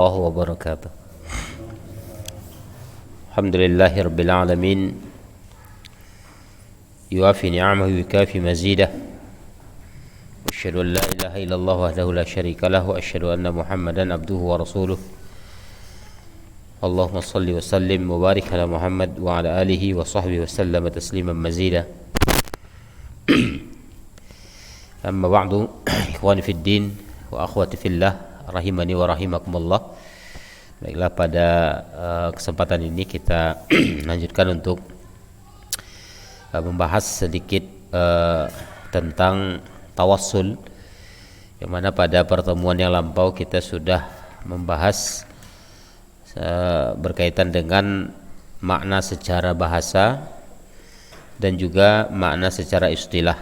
الله وبركاته. الحمد لله رب العالمين يوافي نعمه ويكافي مزيده وأشهد أن لا إله إلا الله وحده لا شريك له وأشهد أن محمدا عبده ورسوله اللهم صل وسلم وبارك على محمد وعلى آله وصحبه وسلم تسليما مزيدا. أما بعد إخواني في الدين وأخواتي في الله rahimani wa rahimakumullah. Baiklah, pada kesempatan ini kita lanjutkan untuk membahas sedikit tentang tawassul, yang mana pada pertemuan yang lampau kita sudah membahas berkaitan dengan makna secara bahasa dan juga makna secara istilah.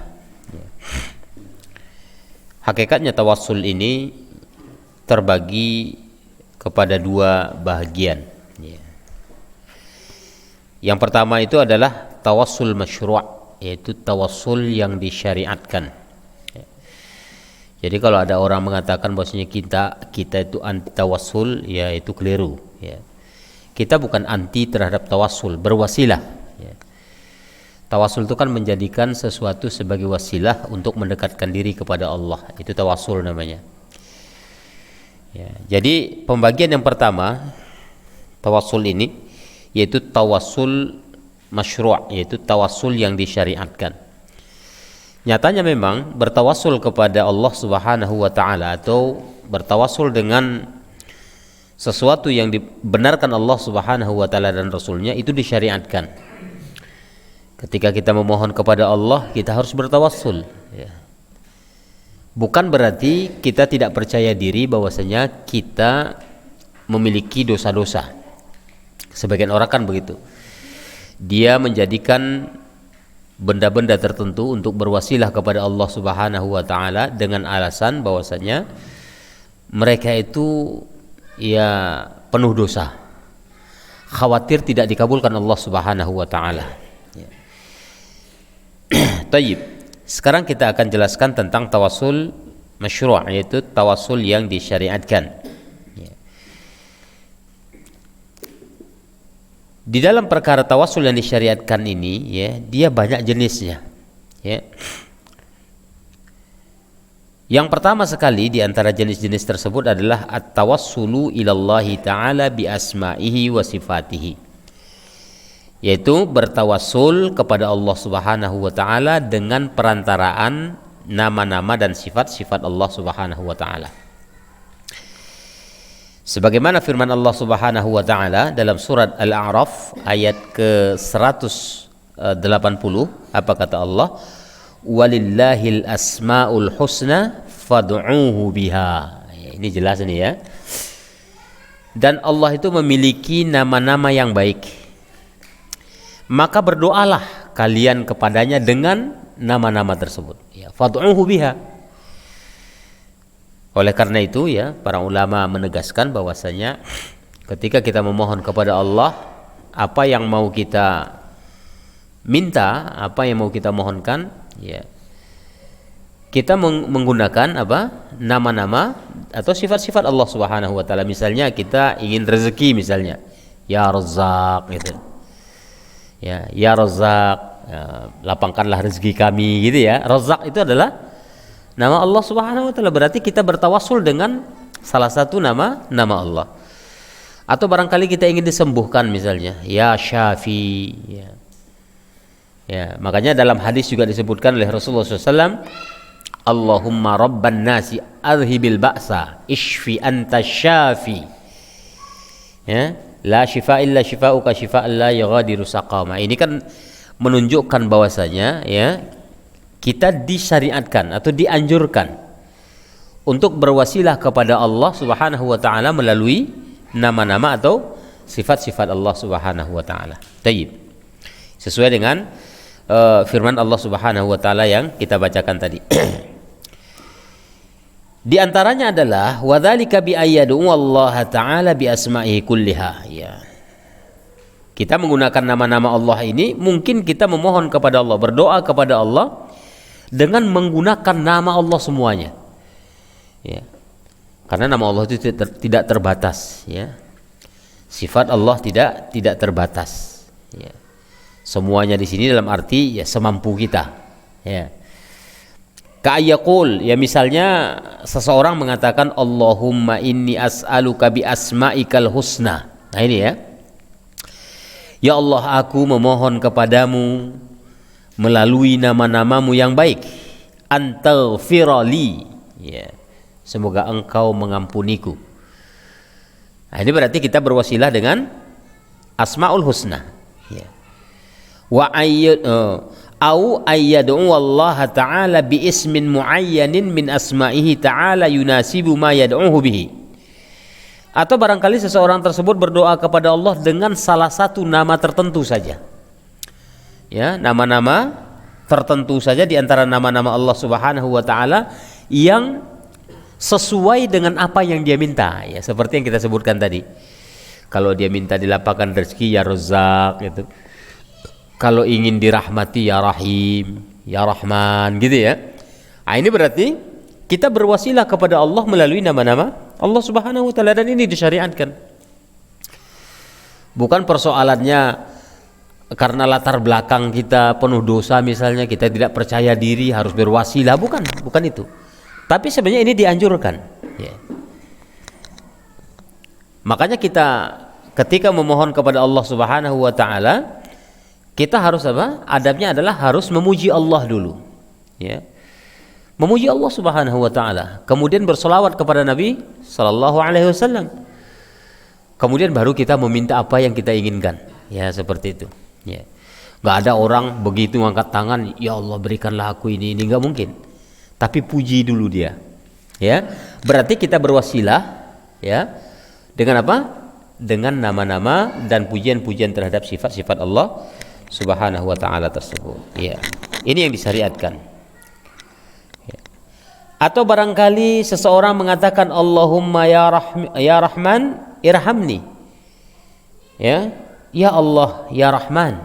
Hakikatnya tawassul ini terbagi kepada dua bahagian. Yang pertama itu adalah tawassul masyru', yaitu tawassul yang disyariatkan. Jadi kalau ada orang mengatakan bahwasanya kita itu anti tawassul, ya itu keliru. Kita bukan anti terhadap tawassul, berwasilah. Tawassul itu kan menjadikan sesuatu sebagai wasilah untuk mendekatkan diri kepada Allah. Itu tawassul namanya. Jadi pembagian yang pertama tawassul ini yaitu tawassul masyru', yaitu tawassul yang disyariatkan. Nyatanya memang bertawassul kepada Allah Subhanahu wa taala atau bertawassul dengan sesuatu yang dibenarkan Allah Subhanahu wa taala dan Rasulnya itu disyariatkan. Ketika kita memohon kepada Allah, kita harus bertawassul. Bukan berarti kita tidak percaya diri bahwasanya kita memiliki dosa-dosa. Sebagian orang kan begitu. Dia menjadikan benda-benda tertentu untuk berwasilah kepada Allah Subhanahu wa taala dengan alasan bahwasanya mereka itu ya penuh dosa. Khawatir tidak dikabulkan Allah Subhanahu wa taala. Tayyib. Sekarang kita akan jelaskan tentang tawassul masyru', yaitu tawassul yang disyariatkan. Di dalam perkara tawassul yang disyariatkan ini, dia banyak jenisnya. Yang pertama sekali di antara jenis-jenis tersebut adalah at-tawassulu ilallahi ta'ala bi asma'ihi wa sifatihi, yaitu bertawassul kepada Allah Subhanahu wa taala dengan perantaraan nama-nama dan sifat-sifat Allah Subhanahu wa taala. Sebagaimana firman Allah Subhanahu wa taala dalam surat Al-A'raf ayat ke-180, apa kata Allah? Walillahil asmaul husna fad'uuhu biha. Ini jelas ini ya. Dan Allah itu memiliki nama-nama yang baik, maka berdoalah kalian kepadanya dengan nama-nama tersebut. Fad'uuhu biha. Oleh karena itu para ulama menegaskan bahwasanya ketika kita memohon kepada Allah, apa yang mau kita minta, apa yang mau kita mohonkan, kita menggunakan nama-nama atau sifat-sifat Allah Subhanahu wa taala. Misalnya kita ingin rezeki, misalnya ya Razzaq gitu. Ya Razzaq, lapangkanlah rezeki kami gitu ya. Razzaq itu adalah nama Allah Subhanahu wa taala. Berarti kita bertawassul dengan salah satu nama Allah. Atau barangkali kita ingin disembuhkan, misalnya ya Syafi. Makanya dalam hadis juga disebutkan oleh Rasulullah SAW, Allahumma rabban nasi adhibil ba'sa ishfi anta syafi. La shifa illa shifa'uka shifa'an la yughadiru saqama. Ini kan menunjukkan bahwasanya kita disyariatkan atau dianjurkan untuk berwasilah kepada Allah Subhanahu wa taala melalui nama-nama atau sifat-sifat Allah Subhanahu wa taala. Tayyib. Sesuai dengan firman Allah Subhanahu wa taala yang kita bacakan tadi. Di antaranya adalah wadzalika bi ayyadu Allah taala bi asma'ihi kulliha. Kita menggunakan nama-nama Allah ini, mungkin kita memohon kepada Allah, berdoa kepada Allah dengan menggunakan nama Allah semuanya. Karena nama Allah itu tidak terbatas, ya. Sifat Allah tidak terbatas, ya. Semuanya di sini dalam arti ya semampu kita, ya. Ka'ayyaqul, ya misalnya seseorang mengatakan Allahumma inni as'aluka bi asma'ikal husna. Nah ini ya. Ya Allah, aku memohon kepadamu melalui nama-namamu yang baik, antaghfirali, ya. Semoga engkau mengampuniku. Nah, ini berarti kita berwasilah dengan Asmaul Husna, ya. Wa au ayyad'u Allah ta'ala bi ismin muayyanin min asma'ihi ta'ala yunasibu ma yad'uhu bihi. Atau barangkali seseorang tersebut berdoa kepada Allah dengan salah satu nama tertentu saja. Ya, nama-nama tertentu saja di antara nama-nama Allah Subhanahu wa taala yang sesuai dengan apa yang dia minta, ya, seperti yang kita sebutkan tadi. Kalau dia minta dilapangkan rezeki, ya Razzaq gitu. Kalau ingin dirahmati, ya Rahim, ya Rahman, gitu ya. Nah, ini berarti kita berwasilah kepada Allah melalui nama-nama Allah Subhanahu wa taala, dan ini disyariatkan. Bukan persoalannya karena latar belakang kita penuh dosa misalnya, kita tidak percaya diri harus berwasilah, bukan itu. Tapi sebenarnya ini dianjurkan, ya. Makanya kita ketika memohon kepada Allah Subhanahu wa taala, kita harus apa? Adabnya adalah harus memuji Allah dulu, ya. Memuji Allah Subhanahu wa taala, kemudian bersolawat kepada Nabi sallallahu alaihi wasallam. Kemudian baru kita meminta apa yang kita inginkan, ya, seperti itu, ya. Enggak ada orang begitu angkat tangan, ya Allah berikanlah aku ini enggak mungkin. Tapi puji dulu dia, ya. Berarti kita berwasilah, ya, dengan apa? Dengan nama-nama dan pujian-pujian terhadap sifat-sifat Allah Subhanahu wa taala tersebut, ya. Ini yang disyariatkan, ya. Atau barangkali seseorang mengatakan Allahumma ya Rahman irhamni, ya. Ya Allah, ya Rahman,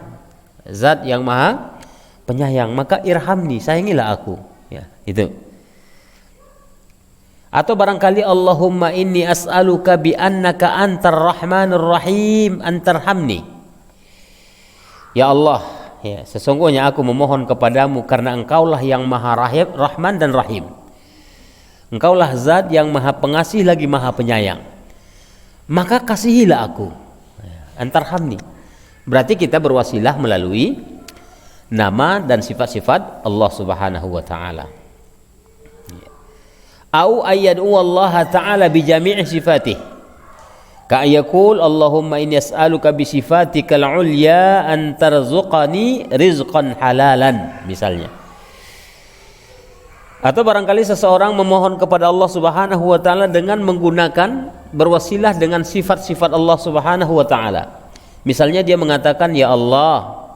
Zat yang Maha Penyayang, maka irhamni, sayangilah aku. Ya, itu. Atau barangkali Allahumma inni as'aluka bi annaka antar rahmanur rahim antarhamni. Ya Allah, ya, sesungguhnya aku memohon kepadamu karena engkaulah yang Maha Rahman dan Rahim. Engkaulah zat yang Maha Pengasih lagi Maha Penyayang. Maka kasihilah aku. Antarhamni. Berarti kita berwasilah melalui nama dan sifat-sifat Allah Subhanahu wa taala. Au ayyad'u Allah taala bi jami'i sifatih. Ka yaqul Allahumma inni as'aluka bi sifatikal ulya an tarzuqani rizqan halalan, misalnya. Atau barangkali seseorang memohon kepada Allah Subhanahu wa taala dengan menggunakan berwasilah dengan sifat-sifat Allah Subhanahu wa taala. Misalnya dia mengatakan, ya Allah,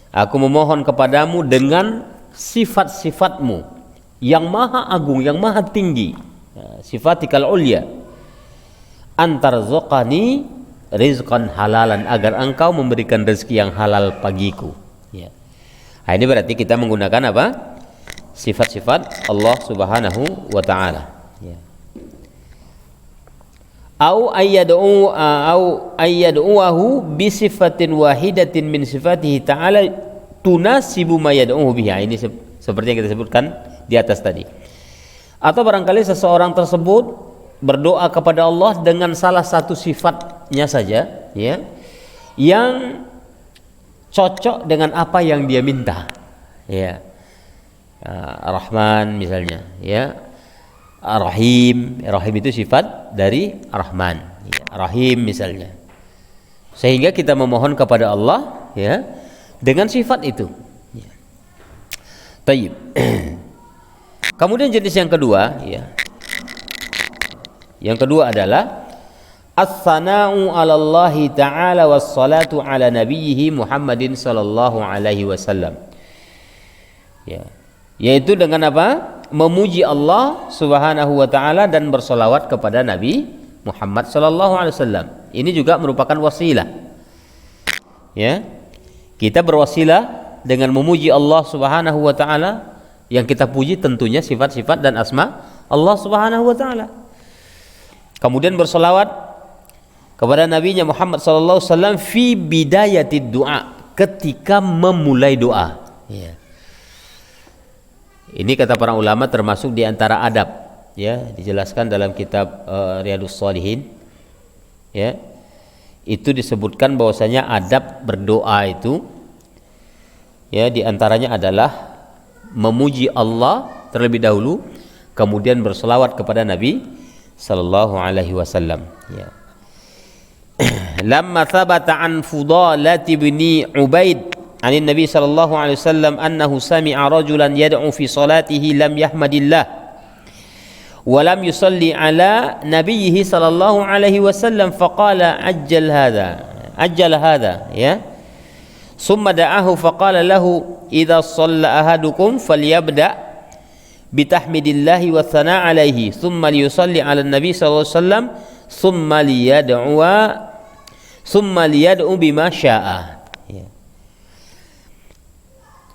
aku memohon kepadamu dengan sifat-sifatmu yang maha agung, yang maha tinggi, sifatikal ulya, antarzuqani rizqan halalan, agar engkau memberikan rezeki yang halal bagiku, ya. Nah, ini berarti kita menggunakan apa? Sifat-sifat Allah Subhanahu wa taala, ya. Au ayyad'uhu bi sifatin wahidatin min sifatihi ta'ala tunasibu ma yad'uhu biha. Ini seperti yang kita sebutkan di atas tadi. Atau barangkali seseorang tersebut berdoa kepada Allah dengan salah satu sifatnya saja, ya, yang cocok dengan apa yang dia minta, ya. Rahman misalnya, ya. Rahim itu sifat dari Rahman, ya. Rahim misalnya. Sehingga kita memohon kepada Allah, ya, dengan sifat itu, ya. Tayyib. Kemudian jenis yang kedua, ya. Yang kedua adalah as-sana'u 'ala Allah ta'ala was-salatu 'ala nabiyhi Muhammadin sallallahu alaihi wasallam. Ya. Yaitu dengan apa? Memuji Allah Subhanahu wa taala dan bersolawat kepada Nabi Muhammad sallallahu alaihi wasallam. Ini juga merupakan wasilah. Ya. Kita berwasilah dengan memuji Allah Subhanahu wa taala, yang kita puji tentunya sifat-sifat dan asma Allah Subhanahu wa taala. Kemudian bersolawat kepada Nabi Muhammad sallallahu alaihi wasallam fi bidayatid du'a, ketika memulai doa. Ya. Ini kata para ulama termasuk di antara adab, ya, dijelaskan dalam kitab Riyadhus Shalihin. Ya. Itu disebutkan bahwasanya adab berdoa itu, ya, di antaranya adalah memuji Allah terlebih dahulu, kemudian berselawat kepada Nabi sallallahu alaihi wasallam. Ya. Lamma thabata an Fudalah bin Ubaid عن النبي صلى الله عليه وسلم أنه سمع رجلا يدعو في صلاته لم يحمد الله ولم يصلي على نبيه صلى الله عليه وسلم فقال عجل هذا يا ثم دعاه فقال له إذا صلى أحدكم فليبدأ بتحميد الله والثناء عليه ثم ليصلي على النبي صلى الله عليه وسلم ثم ليدعو بما شاء.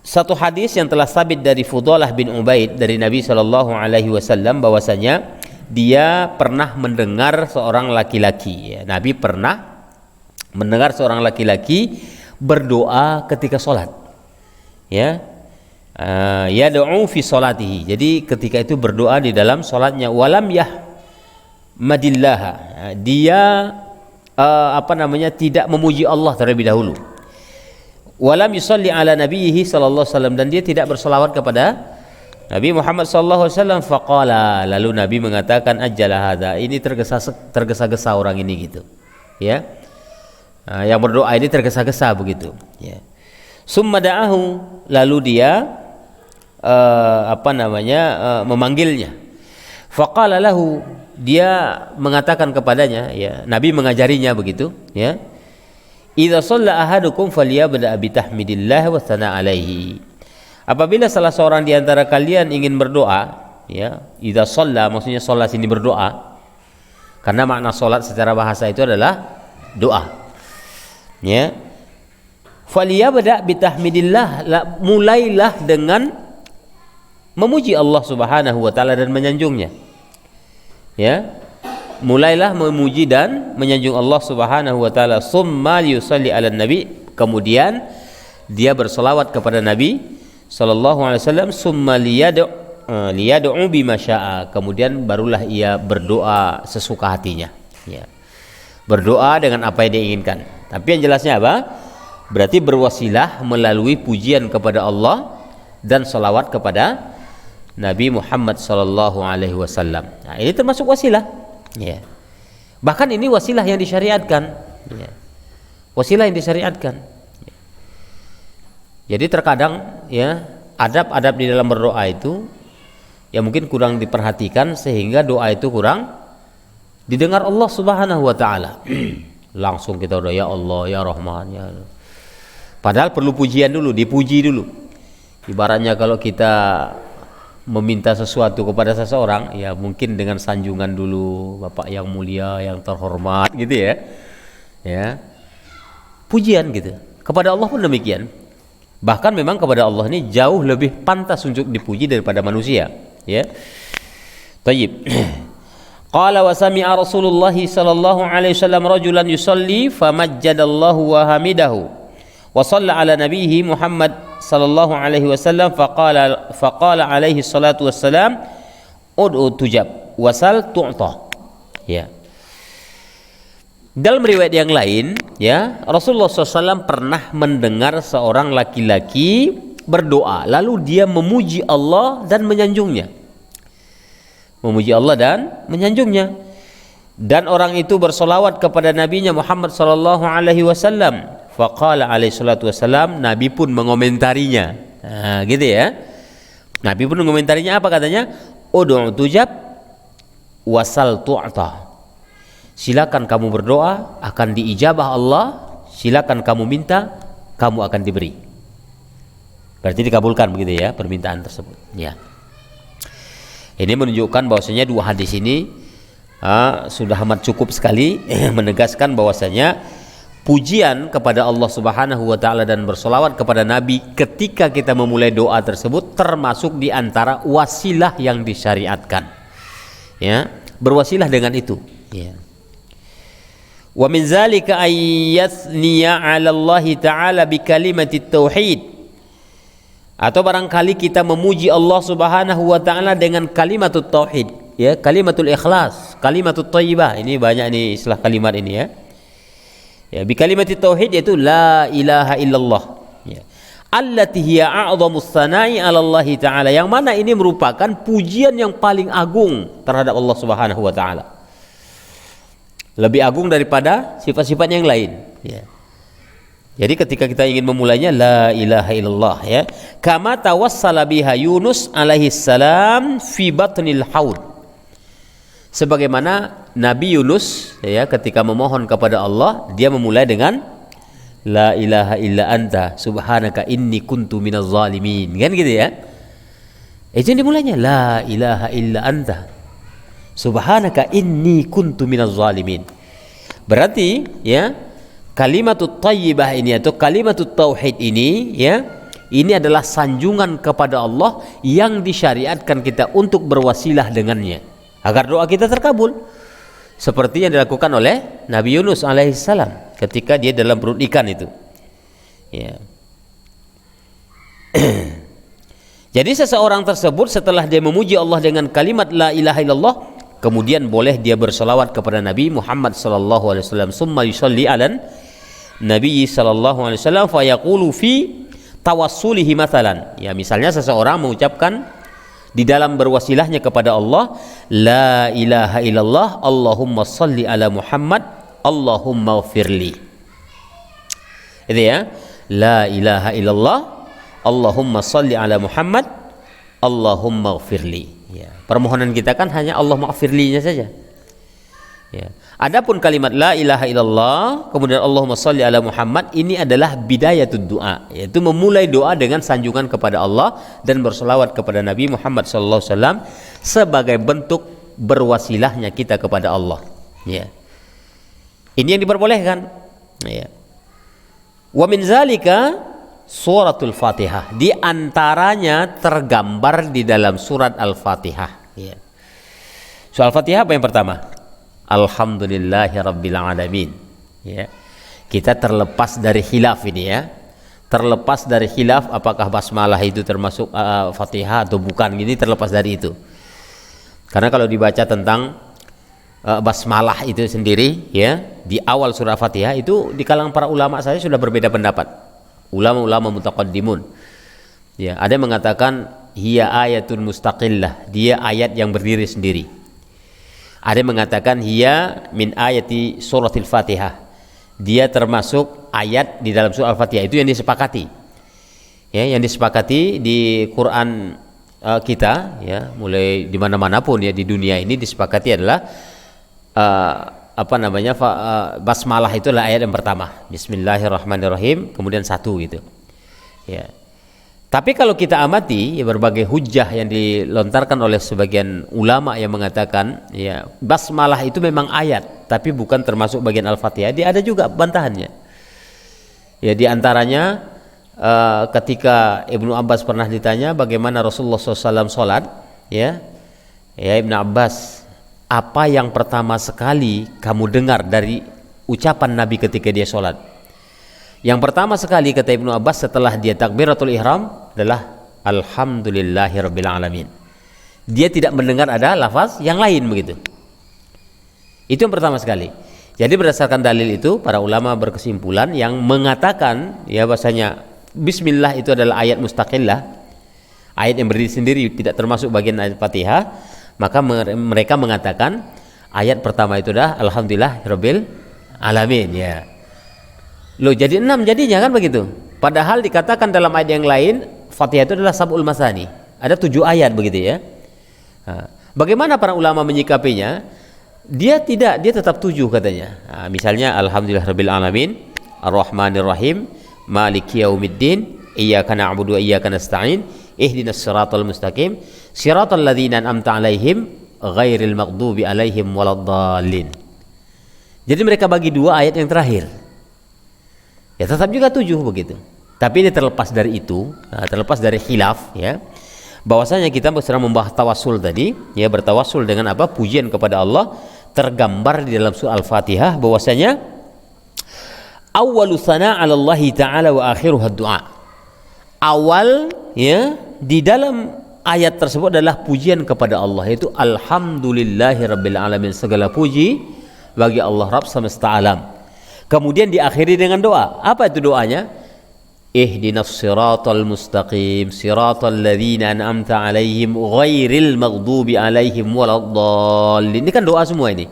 Satu hadis yang telah sabit dari Fudalah bin Ubaid dari Nabi sallallahu alaihi wasallam bahwasanya dia pernah mendengar seorang laki-laki, ya, Nabi pernah mendengar seorang laki-laki berdoa ketika sholat, ya, yad'u fi sholatihi, jadi ketika itu berdoa di dalam sholatnya, walam yahmadillah, dia tidak memuji Allah terlebih dahulu, walam yusalli ala nabiyhi sallallahu alaihi wasallam, dan dia tidak berselawat kepada Nabi Muhammad sallallahu alaihi wasallam. Faqala, lalu Nabi mengatakan ajjala hadza, ini tergesa-gesa orang ini gitu, ya, yang berdoa ini tergesa-gesa begitu, ya. Summa da'ahu, lalu dia memanggilnya. Faqala lahu, dia mengatakan kepadanya, ya, Nabi mengajarinya begitu, ya. Idza shalla ahadukum falyabda bi tahmidillah wa tsana alaihi. Apabila salah seorang di antara kalian ingin berdoa, ya, idza shalla maksudnya salat sini berdoa. Karena makna salat secara bahasa itu adalah doa. Ya. Falyabda bi tahmidillah, mulailah dengan memuji Allah Subhanahu wa taala dan menyanjungnya. Ya. Mulailah memuji dan menyanjung Allah Subhanahu wa taala, summa yusalli ala nabi, kemudian dia berselawat kepada Nabi sallallahu alaihi wasallam, summa liyad'u bima syaa, kemudian barulah ia berdoa sesuka hatinya, ya. Berdoa dengan apa yang diinginkan. Tapi yang jelasnya apa? Berarti berwasilah melalui pujian kepada Allah dan selawat kepada Nabi Muhammad sallallahu alaihi wasallam. Nah, ini termasuk wasilah. Ya. Bahkan ini wasilah yang disyariatkan, ya. Wasilah yang disyariatkan, ya. Jadi terkadang, ya, adab-adab di dalam berdoa itu ya mungkin kurang diperhatikan sehingga doa itu kurang didengar Allah Subhanahu wa taala. Langsung kita udah ya Allah, ya Rahman, ya. Padahal perlu pujian dulu, dipuji dulu. Ibaratnya kalau kita meminta sesuatu kepada seseorang, ya mungkin dengan sanjungan dulu, Bapak yang mulia, yang terhormat gitu, ya. Ya. Pujian gitu. Kepada Allah pun demikian. Bahkan memang kepada Allah ini jauh lebih pantas untuk dipuji daripada manusia, ya. Tayyib. Qala wa sami'a Rasulullah sallallahu alaihi wasallam rajulan yusalli famajjadallahu wa hamidahu wa shalla ala nabiyhi Muhammad sallallahu alaihi wasallam faqala alaihi salatu wassalam ud'u tujab wasal tu'ta, ya. Dalam riwayat yang lain, ya, Rasulullah SAW pernah mendengar seorang laki-laki berdoa lalu dia memuji Allah dan menyanjungnya, dan orang itu bersolawat kepada nabinya Muhammad sallallahu alaihi wasallam. Faqala alaihi salatu wassalam, Nabi pun mengomentarinya. Nah, gitu, ya. Nabi pun mengomentarinya, apa katanya? Ud'u tujab wasal tu'ta. Silakan kamu berdoa, akan diijabah Allah. Silakan kamu minta, kamu akan diberi. Berarti dikabulkan begitu, ya, permintaan tersebut, ya. Ini menunjukkan bahwasanya dua hadis ini sudah amat cukup sekali menegaskan bahwasanya pujian kepada Allah Subhanahu wa taala dan bersolawat kepada Nabi ketika kita memulai doa tersebut termasuk di antara wasilah yang disyariatkan, ya. Berwasilah dengan itu, Ya. Wa min zalika ay yathniya 'ala Allah Ta'ala bi kalimati tauhid. Atau barangkali kita memuji Allah Subhanahu wa taala dengan kalimatut tauhid, ya, kalimatul ikhlas, kalimatut thayyibah. Ini banyak nih istilah kalimat ini ya. Ya, bi kalimatit tauhid yaitu la ilaha illallah. Ya. Allati hiya a'dhamus tsana'i 'ala Allah Ta'ala, yang mana ini merupakan pujian yang paling agung terhadap Allah Subhanahu wa taala. Lebih agung daripada sifat-sifat yang lain, ya. Jadi ketika kita ingin memulainya la ilaha illallah, ya, kama tawassala biha Yunus alaihi salam fi batnil haud, sebagaimana Nabi Yunus, ya, ketika memohon kepada Allah dia memulai dengan la ilaha illa anta subhanaka inni kuntu minaz zalimin, kan gitu ya. Itu dimulainya la ilaha illa anta subhanaka inni kuntu minaz zalimin. Berarti, ya, kalimatut thayyibah ini atau kalimatut tauhid ini, ya, ini adalah sanjungan kepada Allah yang disyariatkan kita untuk berwasilah dengannya agar doa kita terkabul, seperti yang dilakukan oleh Nabi Yunus alaihissalam ketika dia dalam perut ikan itu, ya. Jadi seseorang tersebut setelah dia memuji Allah dengan kalimat la ilaha illallah, kemudian boleh dia berselawat kepada Nabi Muhammad sallallahu alaihi wasallam, summa yusalli alan Nabi sallallahu alaihi wasallam fa yaqulu fi tawassulihi mathalan. Ya, misalnya seseorang mengucapkan di dalam berwasilahnya kepada Allah, la ilaha illallah Allahumma salli ala Muhammad Allahumma ighfirli. Itu ya, la ilaha illallah Allahumma salli ala Muhammad Allahumma ighfirli. Ya, permohonan kita kan hanya Allah maghfirlinya saja. Ya. Adapun kalimat la ilaha illallah kemudian Allahumma shalli ala Muhammad, ini adalah bidayatud doa, yaitu memulai doa dengan sanjungan kepada Allah dan berselawat kepada Nabi Muhammad sallallahu alaihi wasallam sebagai bentuk berwasilahnya kita kepada Allah. Ya. Ini yang diperbolehkan. Ya. Wa min zalika suratul Fatihah, di antaranya tergambar di dalam surat Al-Fatihah, ya. Surah Al-Fatihah apa yang pertama? Alhamdulillahirabbil alamin, ya. Kita terlepas dari khilaf ini, ya. Terlepas dari khilaf apakah basmalah itu termasuk Fatihah atau bukan, ini terlepas dari itu. Karena kalau dibaca tentang basmalah itu sendiri, ya, di awal surah Fatihah itu di kalangan para ulama saya sudah berbeda pendapat. Ulama-ulama mutaqaddimun, ya, ada yang mengatakan hiya ayatun mustaqillah, dia ayat yang berdiri sendiri. Ada yang mengatakan hiya min ayati suratil Fatihah, dia termasuk ayat di dalam surah Al-Fatihah. Itu yang disepakati, ya, yang disepakati di Quran kita, ya, mulai di mana-mana pun, ya, di dunia ini disepakati adalah basmalah itu adalah ayat yang pertama, Bismillahirrahmanirrahim, kemudian satu gitu, ya. Tapi kalau kita amati, ya, berbagai hujjah yang dilontarkan oleh sebagian ulama yang mengatakan, ya, basmalah itu memang ayat tapi bukan termasuk bagian Al-Fatihah, dia ada juga bantahannya. Ya, di antaranya ketika Ibnu Abbas pernah ditanya bagaimana Rasulullah SAW sholat, ya, Ibnu Abbas, apa yang pertama sekali kamu dengar dari ucapan Nabi ketika dia sholat? Yang pertama sekali, kata Ibnu Abbas, setelah dia takbiratul ihram adalah alhamdulillahirabbil alamin. Dia tidak mendengar ada lafaz yang lain begitu. Itu yang pertama sekali. Jadi berdasarkan dalil itu para ulama berkesimpulan yang mengatakan, ya, bahasanya bismillah itu adalah ayat mustaqillah, ayat yang berdiri sendiri, tidak termasuk bagian ayat Fatihah. Maka mereka mengatakan ayat pertama itu adalah alhamdulillahirabbil alamin, ya. Loh, jadi 6 jadinya kan begitu. Padahal dikatakan dalam ayat yang lain Fatihah itu adalah sab'ul masani. Ada 7 ayat begitu, ya. Nah, bagaimana para ulama menyikapinya? Dia tetap 7 katanya. Nah, misalnya alhamdulillahirabbil alamin, arrahmanirrahim, maliki yaumiddin, iyyaka na'budu wa iyyaka nasta'in, ihdinas siratal mustaqim, siratal ladzina an'amta 'alaihim ghairil maghdubi 'alaihim waladdallin. Jadi mereka bagi 2 ayat yang terakhir. Ya, tetap juga 7 begitu. Tapi ini terlepas dari itu, terlepas dari khilaf, ya, bahwasanya kita sedang membahas tawassul tadi, ya, bertawassul dengan apa? Pujian kepada Allah tergambar di dalam surah Al-Fatihah bahwasanya awwalu tsana 'ala Allah taala wa akhiruha du'a. Awal ya di dalam ayat tersebut adalah pujian kepada Allah, yaitu alhamdulillahirabbil alamin, segala puji bagi Allah Rabb semesta alam. Kemudian diakhiri dengan doa. Apa itu doanya? Ihdinas siratal mustaqim siratal ladzina an'amta 'alaihim ghairil maghdubi 'alaihim waladdallin. Ini kan doa semua ini.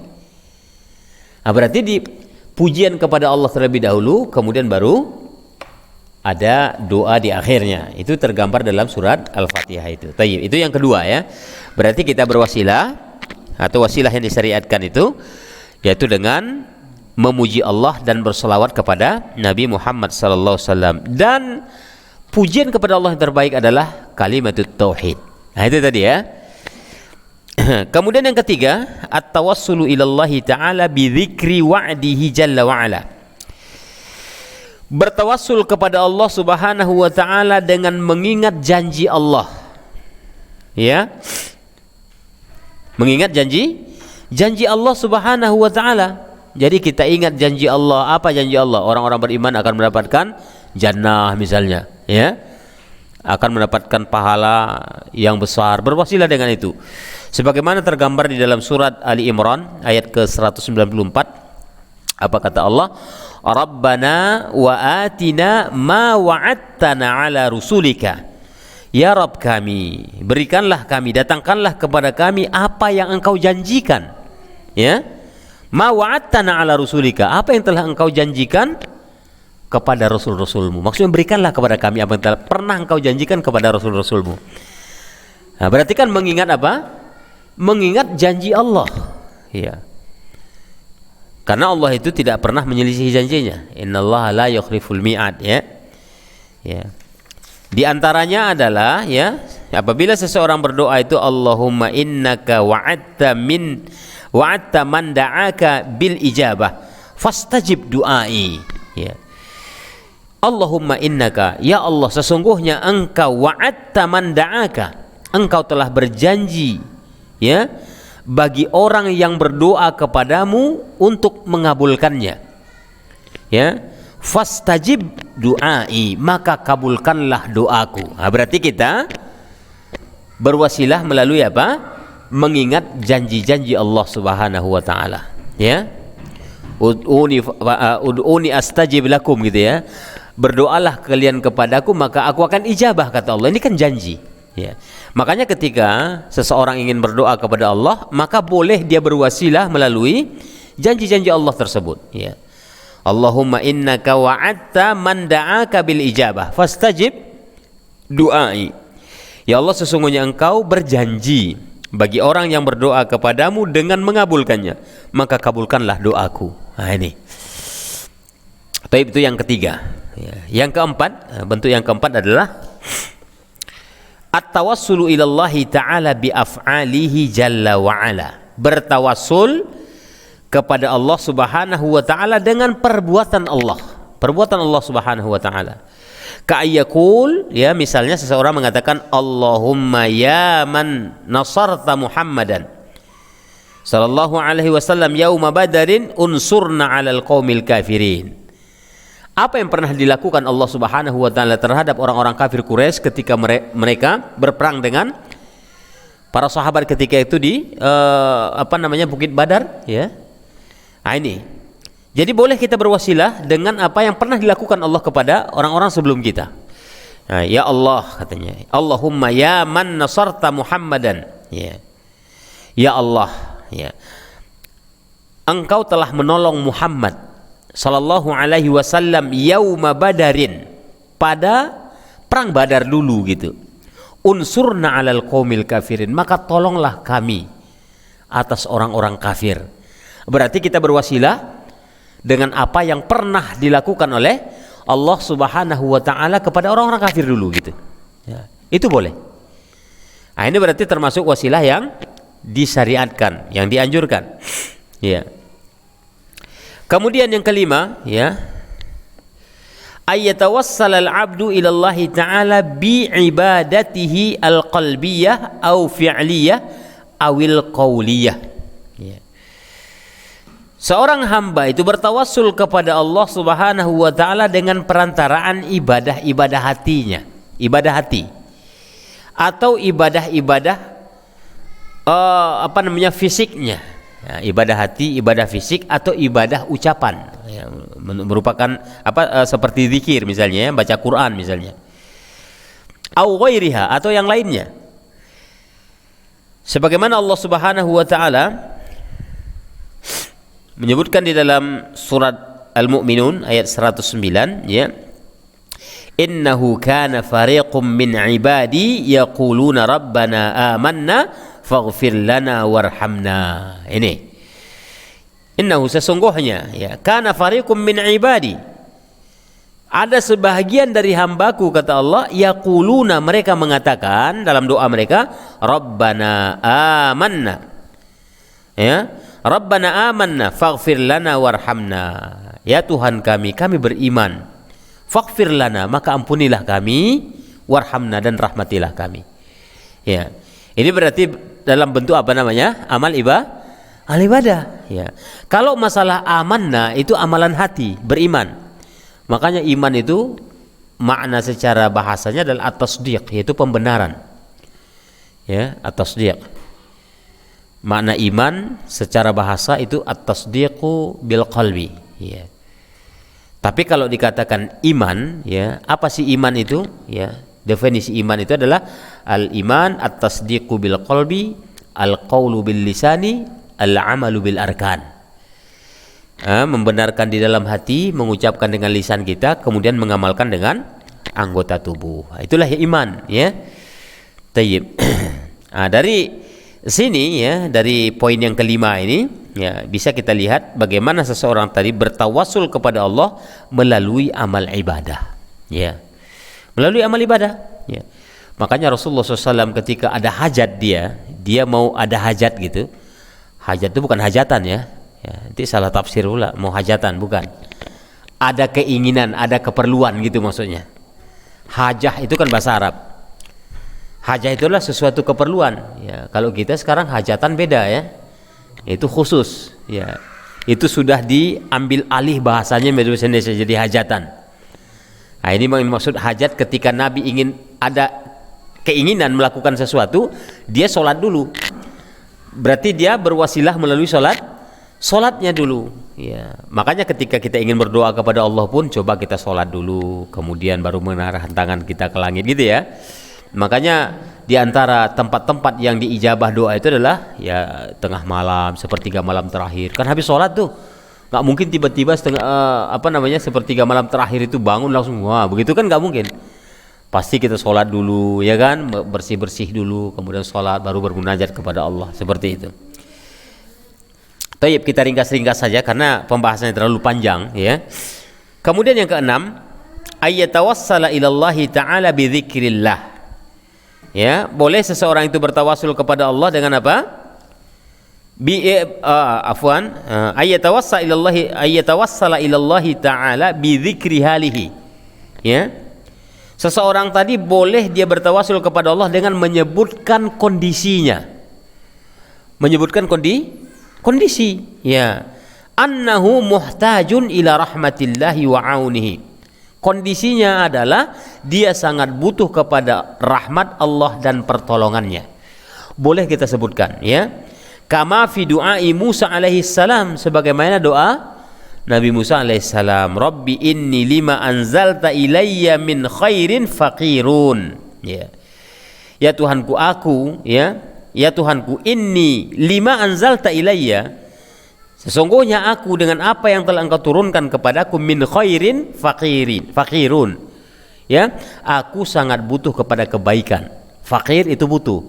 Nah, berarti di pujian kepada Allah terlebih dahulu, kemudian baru ada doa di akhirnya. Itu tergambar dalam surat Al-Fatihah itu. Tayyib, itu yang kedua ya. Berarti kita berwasilah atau wasilah yang disyariatkan itu yaitu dengan memuji Allah dan berselawat kepada Nabi Muhammad sallallahu alaihi wasallam. Dan pujian kepada Allah yang terbaik adalah kalimatut tauhid. Nah, itu tadi ya. Kemudian yang ketiga, at-tawassulu ilallahi ta'ala bi dzikri wa'dihi jalla wa ala. Bertawassul kepada Allah Subhanahu wa taala dengan mengingat janji Allah. Ya. Mengingat janji Allah Subhanahu wa taala. Jadi kita ingat janji Allah. Apa janji Allah? Orang-orang beriman akan mendapatkan jannah misalnya, ya. Akan mendapatkan pahala yang besar. Berwasilah dengan itu. Sebagaimana tergambar di dalam surat Ali Imran ayat ke-194. Apa kata Allah? Rabbana wa atina ma wa'adtana ala rusulika. Ya Rabb kami, berikanlah kami, datangkanlah kepada kami apa yang engkau janjikan. Ya. Ma wa'adtana ala rusulika, apa yang telah engkau janjikan kepada rasul-rasulmu. Maksudnya berikanlah kepada kami apa yang telah pernah engkau janjikan kepada rasul-rasulmu. Nah, berarti kan mengingat apa? Mengingat janji Allah. Ya. Karena Allah itu tidak pernah menyelisihi janjinya. Innallaha la yukhliful mi'ad, ya. Ya. Di antaranya adalah ya, apabila seseorang berdoa itu Allahumma innaka wa'adta man da'aka bil ijabah fastajib du'ai, ya. Allahumma innaka, ya Allah sesungguhnya engkau wa'adta man da'aka, engkau telah berjanji ya bagi orang yang berdoa kepadamu untuk mengabulkannya, ya. Fastajib du'ai, maka kabulkanlah doaku. Nah, berarti kita berwasilah melalui apa? Mengingat janji-janji Allah Subhanahu wa taala, ya. Ud'uni astajib lakum, gitu ya. Berdoalah kalian kepadaku maka aku akan ijabah, kata Allah. Ini kan janji, ya. Makanya ketika seseorang ingin berdoa kepada Allah, maka boleh dia berwasilah melalui janji-janji Allah tersebut, ya. Allahumma innaka wa'adta man da'aka bil ijabah fastajib du'ai. Ya Allah sesungguhnya engkau berjanji bagi orang yang berdoa kepadamu dengan mengabulkannya, maka kabulkanlah doaku. Nah, ini. Tapi itu yang ketiga. Yang keempat, bentuk yang keempat adalah at-tawassulu ilallahi ta'ala bi af'alihi jalla wa ala. Bertawassul kepada Allah Subhanahu wa taala dengan perbuatan Allah. Perbuatan Allah Subhanahu wa taala. Ka'ayyakul, ya, misalnya seseorang mengatakan Allahumma ya man nasarta Muhammadan sallallahu alaihi wasallam yauma badarin unsurna 'alal qaumil kafirin. Apa yang pernah dilakukan Allah Subhanahu wa taala terhadap orang-orang kafir Quraisy ketika mereka berperang dengan para sahabat ketika itu di Bukit Badar, ya. Nah, ini. Jadi boleh kita berwasilah dengan apa yang pernah dilakukan Allah kepada orang-orang sebelum kita. Nah, ya Allah katanya, Allahumma ya man nasarta Muhammadan, ya. Ya Allah, ya. Engkau telah menolong Muhammad sallallahu alaihi wasallam yauma badarin, pada perang Badar dulu gitu. Unsurna 'alal qaumil kafirin, maka tolonglah kami atas orang-orang kafir. Berarti kita berwasilah dengan apa yang pernah dilakukan oleh Allah Subhanahu wa taala kepada orang-orang kafir dulu gitu. Ya, itu boleh. Nah, ini berarti termasuk wasilah yang disyariatkan, yang dianjurkan. Ya. Kemudian yang kelima, ya, ayyatawassal al-'abdu ila Allah ta'ala bi ibadatihi al-qalbiyah au fi'liyah awil qawliyah. Ya. Seorang hamba itu bertawassul kepada Allah Subhanahu wa taala dengan perantaraan ibadah-ibadah hatinya, ibadah hati. Atau ibadah-ibadah fisiknya. Ya, ibadah hati, ibadah fisik atau ibadah ucapan. Ya, merupakan seperti zikir misalnya, baca Quran misalnya. Au ghairiha atau yang lainnya. Sebagaimana Allah Subhanahu wa taala menyebutkan di dalam surat Al-Mu'minun ayat 109, ya. Innahu kana fariqum min ibadi yaquluna rabbana amanna faghfir lana warhamna. Ini. Innahu sesungguhnya, ya, kana fariqum min ibadi. Ada sebahagian dari hambaku, kata Allah, yaquluna, mereka mengatakan dalam doa mereka, rabbana amanna. Ya. Rabbana amanna faghfir lana warhamna. Ya Tuhan kami beriman. Faghfir lana, maka ampunilah kami, warhamna, dan rahmatilah kami. Ya. Ini berarti dalam bentuk apa namanya? Amal ibadah. Ya. Kalau masalah amanna itu amalan hati, beriman. Makanya iman itu makna secara bahasanya adalah at-tasdiq, yaitu pembenaran. Ya, at-tasdiq. Makna iman secara bahasa itu at-tasdiqu bil qalbi, ya. Tapi kalau dikatakan iman, ya, apa sih iman itu? Ya, definisi iman itu adalah al-iman at-tasdiqu bil qalbi, al-qaulu bil lisani, al-amalu bil arkan. Membenarkan di dalam hati, mengucapkan dengan lisan kita, kemudian mengamalkan dengan anggota tubuh. Itulah ya iman, ya. Tayyib. Dari sini, ya, dari poin yang kelima ini, ya, bisa kita lihat bagaimana seseorang tadi bertawassul kepada Allah melalui amal ibadah, ya, melalui amal ibadah, ya. Makanya Rasulullah SAW ketika ada hajat, dia mau ada hajat gitu. Hajat itu bukan hajatan, ya, nanti salah tafsir pula, mau hajatan bukan. Ada keinginan, ada keperluan gitu maksudnya. Hajah itu kan bahasa Arab. Hajah itulah sesuatu keperluan, ya. Kalau kita sekarang hajatan beda, ya. Itu khusus, ya. Itu sudah diambil alih bahasanya bahasa Indonesia jadi hajatan. Nah, ini maksud hajat ketika Nabi ingin ada keinginan melakukan sesuatu, dia sholat dulu. Berarti dia berwasilah melalui sholatnya dulu, ya. Makanya ketika kita ingin berdoa kepada Allah pun coba kita sholat dulu, kemudian baru mengarahkan tangan kita ke langit, gitu ya. Makanya di antara tempat-tempat yang diijabah doa itu adalah, ya, tengah malam, sepertiga malam terakhir. Kan habis sholat tuh, nggak mungkin tiba-tiba sepertiga malam terakhir itu bangun langsung, wah, begitu kan nggak mungkin. Pasti kita sholat dulu, ya kan, bersih-bersih dulu, kemudian sholat, baru bermunajat kepada Allah, seperti itu. Tayyib, kita ringkas-ringkas saja karena pembahasannya terlalu panjang, ya. Kemudian yang keenam, ayyatawassala ilallahi ta'ala bidzikrillah. Ya, boleh seseorang itu bertawassul kepada Allah dengan apa? Ayyatawassala ilallahi ta'ala bi dzikri halihi. Ya. Seseorang tadi boleh dia bertawassul kepada Allah dengan menyebutkan kondisinya. Menyebutkan kondisi, ya. Annahu muhtajun ila rahmatillahi wa aunihi. Kondisinya adalah dia sangat butuh kepada rahmat Allah dan pertolongannya. Boleh kita sebutkan, ya. Kama fi du'ai Musa alaihi salam, sebagaimana doa Nabi Musa alaihi salam, Rabbi inni lima anzalta ilayya min khairin faqirun. Ya. Ya Tuhanku aku, ya. Ya Tuhanku, inni lima anzalta ilayya, sesungguhnya aku dengan apa yang telah Engkau turunkan kepadaku, min khairin faqirun. Ya, aku sangat butuh kepada kebaikan. Fakir itu butuh.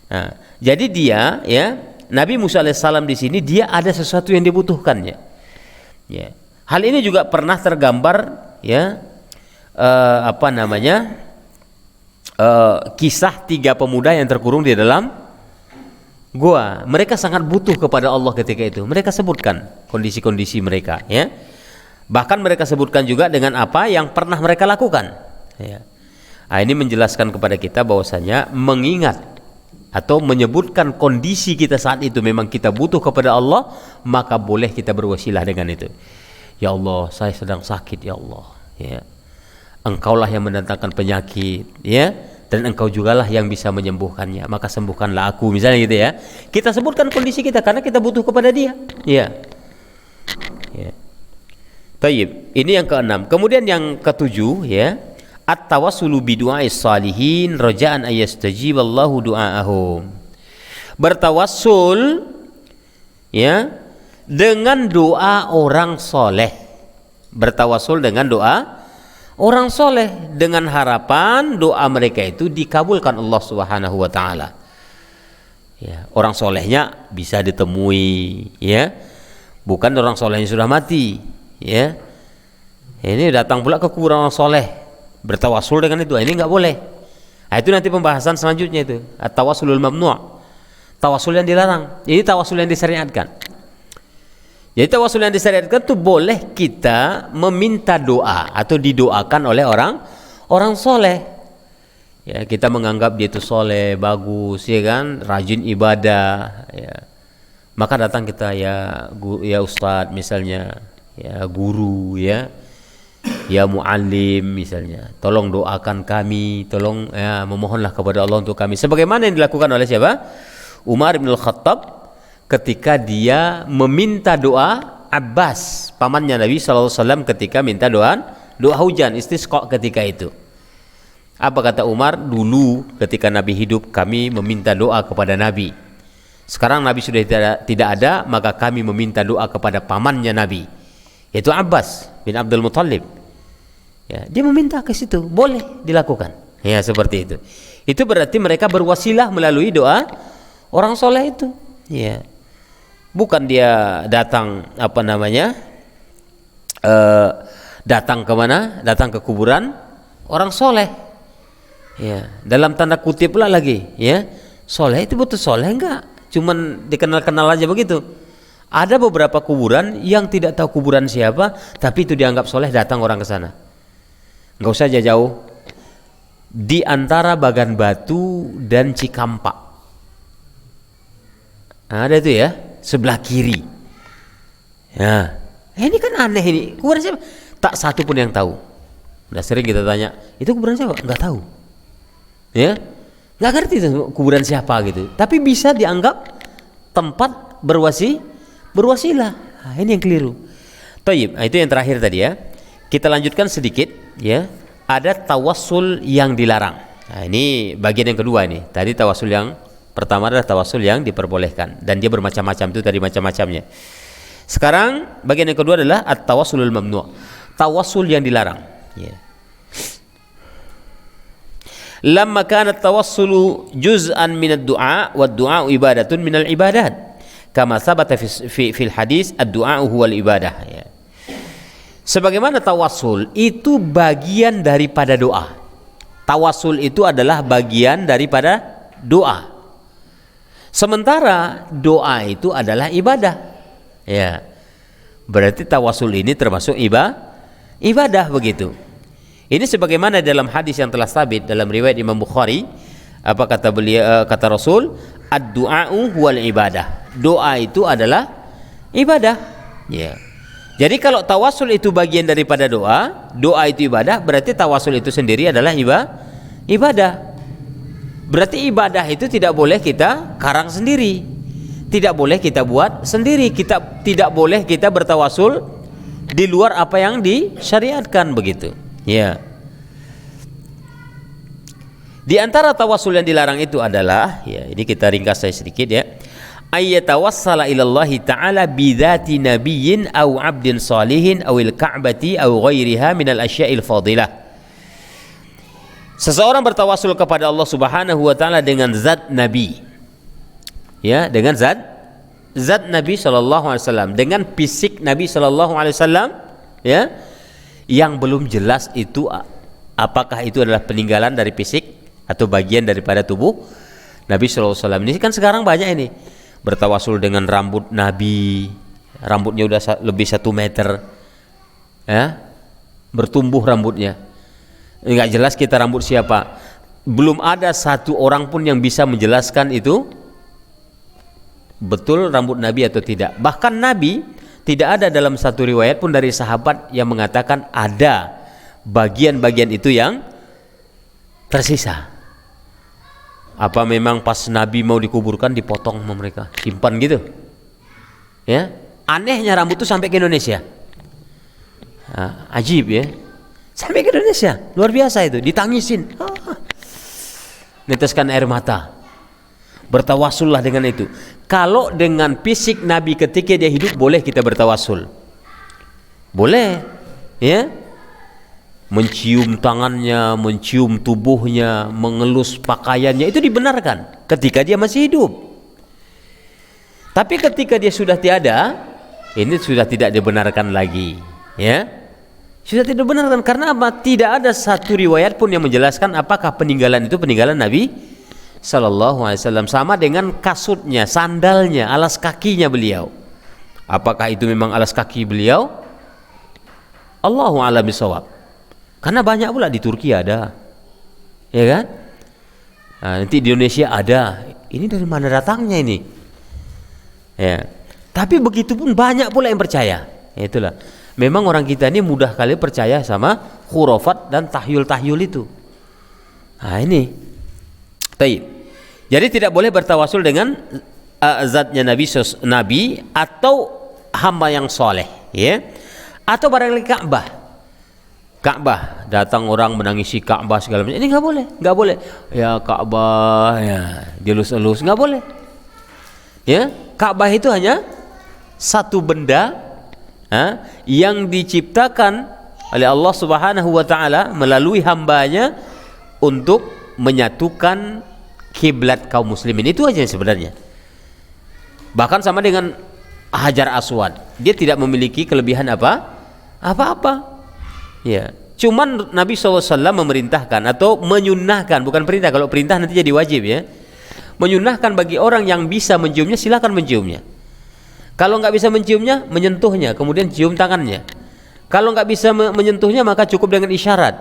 Nah, jadi dia, ya, Nabi Musa alaihissalam di sini dia ada sesuatu yang dibutuhkannya. Ya. Hal ini juga pernah tergambar, ya, kisah tiga pemuda yang terkurung di dalam gua. Mereka sangat butuh kepada Allah ketika itu. Mereka sebutkan kondisi-kondisi mereka, ya. Bahkan mereka sebutkan juga dengan apa yang pernah mereka lakukan, ya. Nah, ini menjelaskan kepada kita bahwasanya mengingat atau menyebutkan kondisi kita saat itu memang kita butuh kepada Allah, maka boleh kita berwasilah dengan itu. Ya Allah, saya sedang sakit ya Allah, ya. Engkaulah yang mendatangkan penyakit, ya, dan engkau jugalah yang bisa menyembuhkannya, maka sembuhkanlah aku, misalnya gitu ya. Kita sebutkan kondisi kita karena kita butuh kepada dia, ya. Ya. Baik, ini yang keenam. Kemudian yang ketujuh, ya, at-tawassulu bi du'ais salihin raja'an ayastajiballahu du'aahum. Bertawassul, ya, dengan doa orang soleh. Bertawassul dengan doa orang soleh dengan harapan doa mereka itu dikabulkan Allah Subhanahu wa taala. Ya, orang solehnya bisa ditemui, ya. Bukan orang solehnya sudah mati, ya. Ini datang pula ke kuburan orang soleh, bertawassul dengan itu, ini nggak boleh. Nah, itu nanti pembahasan selanjutnya itu at-tawassulul mamnu', tawassul yang dilarang. Ini tawassul yang disyariatkan. Jadi tawassul yang disyariatkan itu boleh kita meminta doa atau didoakan oleh orang soleh. Ya, kita menganggap dia itu soleh, bagus, ya kan, rajin ibadah, ya. Maka datang kita, ya ustadz misalnya, ya guru, ya muallim misalnya, tolong doakan kami, tolong, ya, memohonlah kepada Allah untuk kami, sebagaimana yang dilakukan oleh siapa? Umar bin Al-Khattab ketika dia meminta doa Abbas, pamannya Nabi SAW, ketika minta doa hujan istisqa ketika itu. Apa kata Umar? Dulu ketika Nabi hidup kami meminta doa kepada Nabi, sekarang Nabi sudah tidak ada, maka kami meminta doa kepada pamannya Nabi, yaitu Abbas bin Abdul Muttalib. Ya, dia meminta ke situ, boleh dilakukan. Ya, seperti itu. Itu berarti mereka berwasilah melalui doa orang soleh itu. Ya, bukan dia datang datang ke mana? Datang ke kuburan orang soleh. Ya, dalam tanda kutip pula lagi. Ya, soleh itu betul soleh enggak? Cuman dikenal-kenal aja begitu. Ada beberapa kuburan yang tidak tahu kuburan siapa, tapi itu dianggap soleh, datang orang ke sana. Enggak usah jauh-jauh. Di antara Bagan Batu dan Cikampak. Nah, ada itu ya, sebelah kiri. Ya, ini kan aneh ini. Kuburan siapa? Tak satu pun yang tahu. Udah sering kita tanya, itu kuburan siapa? Enggak tahu. Ya, nggak ngerti itu kuburan siapa gitu, tapi bisa dianggap tempat berwasilah. Nah, ini yang keliru. Thayyib, itu yang terakhir tadi ya. Kita lanjutkan sedikit ya. Ada tawassul yang dilarang. Nah, ini bagian yang kedua nih. Tadi tawassul yang pertama adalah tawassul yang diperbolehkan dan dia bermacam-macam, itu tadi macam-macamnya. Sekarang bagian yang kedua adalah at-tawassulul mamnu'. Tawassul yang dilarang. Ya. Lamma kana at-tawassulu juz'an min ad-du'a wa ad-du'a ibadatun min al-ibadat kama thabata fil hadis ad-du'a huwa al-ibadah, ya. Sebagaimana tawassul itu bagian daripada doa. Tawassul itu adalah bagian daripada doa. Sementara doa itu adalah ibadah. Ya. Berarti tawassul ini termasuk ibadah begitu. Ini sebagaimana dalam hadis yang telah sabit dalam riwayat Imam Bukhari, apa kata beliau, kata Rasul, ad-du'a'u huwal ibadah. Doa itu adalah ibadah. Ya. Jadi kalau tawassul itu bagian daripada doa, doa itu ibadah, berarti tawassul itu sendiri adalah ibadah. Berarti ibadah itu tidak boleh kita karang sendiri, tidak boleh kita buat sendiri, kita tidak boleh kita bertawassul di luar apa yang disyariatkan begitu. Ya. Di antara tawassul yang dilarang itu adalah, ya, ini kita ringkas saya sedikit ya. Ayyatawassala ilallahi ta'ala bidzati nabiyyin aw 'abdin salihin awil ka'bati aw ghairiha minal asya'il fadilah. Seseorang bertawassul kepada Allah Subhanahu wa taala dengan zat nabi. Ya, dengan zat Nabi sallallahu alaihi wasallam, dengan fisik Nabi sallallahu alaihi wasallam, ya. Yang belum jelas itu apakah itu adalah peninggalan dari fisik atau bagian daripada tubuh Nabi sallallahu alaihi wasallam. Ini kan sekarang banyak ini bertawassul dengan rambut Nabi, rambutnya udah lebih 1 meter, ya, bertumbuh rambutnya, nggak jelas kita rambut siapa. belum ada satu orang pun yang bisa menjelaskan itu betul rambut Nabi atau tidak. Bahkan Nabi tidak ada dalam satu riwayat pun dari sahabat yang mengatakan ada bagian-bagian itu yang tersisa. Apa memang pas Nabi mau dikuburkan dipotong sama mereka, simpan gitu? Ya, anehnya rambut itu sampai ke Indonesia. Ajib ya, sampai ke Indonesia, luar biasa itu, ditangisin, neteskan air mata, bertawasullah dengan itu. Kalau dengan fisik Nabi ketika dia hidup boleh kita bertawasul, boleh, ya, mencium tangannya, mencium tubuhnya, mengelus pakaiannya, itu dibenarkan ketika dia masih hidup. Tapi ketika dia sudah tiada, ini sudah tidak dibenarkan lagi, ya. Sudah tidak dibenarkan karena apa? Tidak ada satu riwayat pun yang menjelaskan apakah peninggalan itu peninggalan Nabi sallallahu alaihi wasallam, sama dengan kasutnya, sandalnya, alas kakinya beliau. Apakah itu memang alas kaki beliau? Allahu a'lam bishawab. Karena banyak pula di Turki ada, ya kan? Nanti di Indonesia ada. Ini dari mana datangnya ini? Ya. Tapi begitu pun banyak pula yang percaya. Itulah. Memang orang kita ini mudah kali percaya sama khurafat dan tahyul-tahyul itu. Ini. Taib. Jadi tidak boleh bertawasul dengan zatnya Nabi atau hamba yang soleh, ya. Atau barangkali Ka'bah, datang orang menangisi Ka'bah segala macam. Ini nggak boleh. Ya Ka'bah, ya dilus-elus, nggak boleh. Ya, Ka'bah itu hanya satu benda yang diciptakan oleh Allah Subhanahu wa taala melalui hambanya untuk menyatukan kiblat kaum muslimin. Itu aja sebenarnya. Bahkan sama dengan Hajar Aswad, dia tidak memiliki kelebihan apa-apa. Ya, cuman Nabi SAW memerintahkan atau menyunnahkan, bukan perintah. Kalau perintah nanti jadi wajib, ya. Menyunnahkan bagi orang yang bisa menciumnya, silakan menciumnya. Kalau nggak bisa menciumnya, menyentuhnya, kemudian cium tangannya. Kalau nggak bisa menyentuhnya, maka cukup dengan isyarat.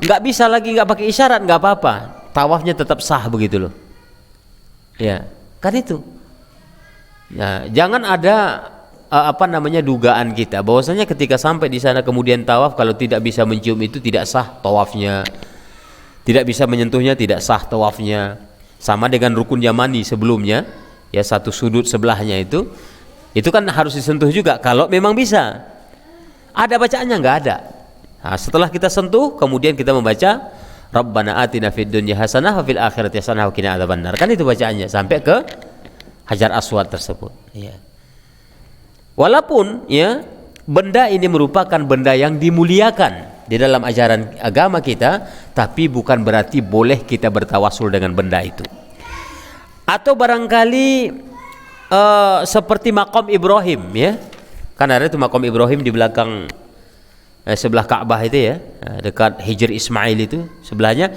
Nggak bisa lagi nggak pakai isyarat, nggak apa-apa. Tawafnya tetap sah begitu loh. Ya, kan itu. Ya, jangan ada dugaan kita bahwasanya ketika sampai di sana kemudian tawaf, kalau tidak bisa mencium itu tidak sah tawafnya, tidak bisa menyentuhnya tidak sah tawafnya. Sama dengan rukun yamani sebelumnya, ya, satu sudut sebelahnya itu kan harus disentuh juga kalau memang bisa. Ada bacaannya? Nggak ada. Setelah kita sentuh kemudian kita membaca Rabbana atina fid dunya hasanah wa fil akhirati hasanah wa qina adzabannar. Kan itu bacaannya sampai ke Hajar Aswad tersebut, ya. Walaupun, ya, benda ini merupakan benda yang dimuliakan di dalam ajaran agama kita, tapi bukan berarti boleh kita bertawasul dengan benda itu. Atau barangkali seperti makom Ibrahim, ya. Kan ada itu makom Ibrahim di belakang sebelah Ka'bah itu, ya, dekat Hijr Ismail itu sebelahnya.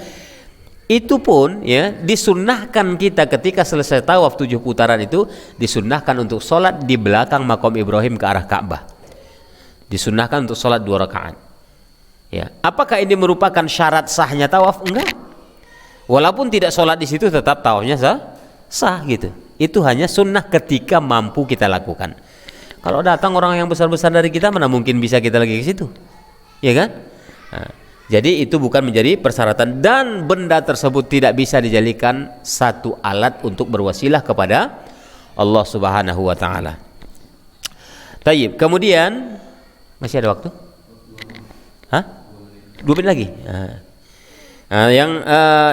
Itu pun, ya, disunnahkan kita ketika selesai tawaf 7 putaran itu disunnahkan untuk sholat di belakang makom Ibrahim ke arah Ka'bah. Disunnahkan untuk sholat 2 rakaat. Ya, apakah ini merupakan syarat sahnya tawaf? Enggak. Walaupun tidak sholat di situ tetap tawafnya sah gitu. Itu hanya sunnah ketika mampu kita lakukan. Kalau datang orang yang besar-besar dari kita, mana mungkin bisa kita lagi ke situ, ya kan? Jadi itu bukan menjadi persyaratan, dan benda tersebut tidak bisa dijadikan satu alat untuk berwasilah kepada Allah Subhanahu wa taala. Tayyib. Kemudian masih ada waktu? 2 menit lagi.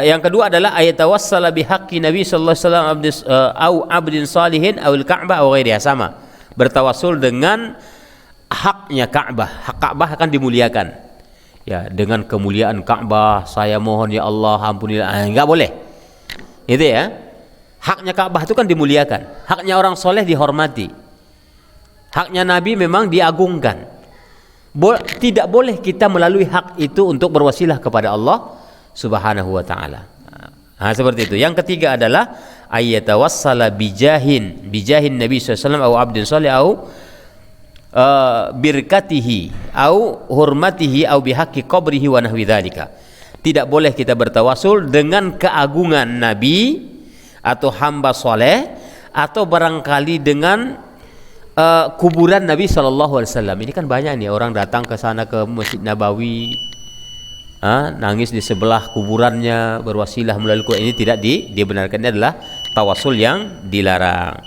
Yang kedua adalah ayat tawassala bihaqqi Nabi sallallahu alaihi wasallam au abdin salihin au al-Ka'bah au ghairiha, sama. Bertawassul dengan haknya Ka'bah. Hak Ka'bah akan dimuliakan. Ya, dengan kemuliaan Ka'bah saya mohon ya Allah ampunilah. Enggak boleh. Itu, ya. Haknya Ka'bah itu kan dimuliakan. Haknya orang soleh dihormati. Haknya Nabi memang diagungkan. Tidak boleh kita melalui hak itu untuk berwasilah kepada Allah Subhanahu wa taala. Seperti itu. Yang ketiga adalah ayyatawassala bijahin Nabi sallallahu alaihi wasallam au abdin salih au birkatihi au hurmatihi au bihaqqi qabrihi wa nahwi dzalika. Tidak boleh kita bertawasul dengan keagungan Nabi atau hamba soleh, atau barangkali dengan kuburan Nabi SAW. Ini kan banyak nih orang datang ke sana ke Masjid Nabawi, nangis di sebelah kuburannya, berwasilah melalui Quran. Ini tidak dibenarkan. Ini adalah tawasul yang dilarang.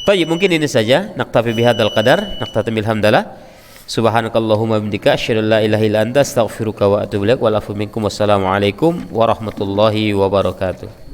Baik, mungkin ini saja. Naktafi bihadzal qadar, naktafi bilhamdalillah. Subhanakallahumma bihamdika asyhadu an la ilaha illa anta astaghfiruka wa atubu ilaik. Wa lafu minkum. Wassalamu alaikum warahmatullahi wabarakatuh.